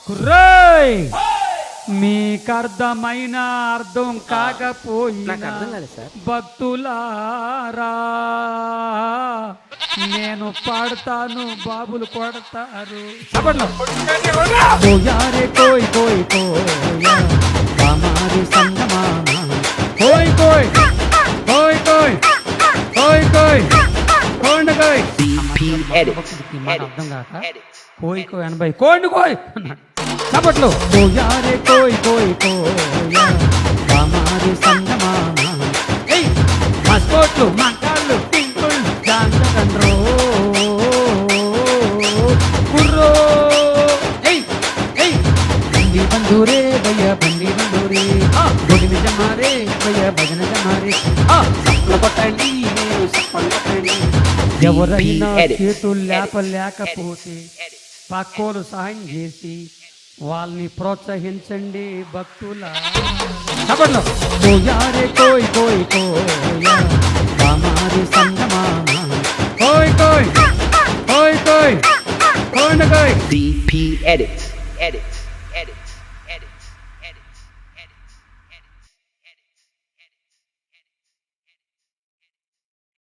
కుర్రోయ్ మీకర్థమైన అర్థం నాకు కాకపోయినా అర్థం కాలేదు సార్. భక్తులారా నేను పాడతాను బాబులు కొడతారు చెప్పండి కోయారే కోయ్ కోయ్ కోయా హమారి సంగమామా కోయ్ కోయ్ కోయ్ కోయ్ కోయ్ కోయ్ కోండ కోయ్ DP edit. అర్థం కాక కోయ్ కోయ్ 80 కోండి కోయ్ చప్పట్లు కోయారే కోయ్ కోయ్ కోయా హమారి సంగమామా ఏయ్ మస్కోట్లు మంకాళ్ళు టింకుళ్ళు జాంగండ్రో కుర్రో ఏయ్ ఏయ్ బండి బందూరే భయ్యా బండి బందూరే భజన జమారే భయ్యా భజన జమారే సప్పలు కొట్టండి సప్పలు కొట్టండి ఎవరైనా చేతులు లేకపోతే పక్కోలు సహాయం చేసి వాళ్ళని ప్రోత్సహించండి భక్తుల చప్పట్లు కోయారే కోయ్ కోయ్ కోయా హమారి సంగమామా కోయ్ కోయ్ కోయ్ కోయ్ కోండ కోయ్ DP edit.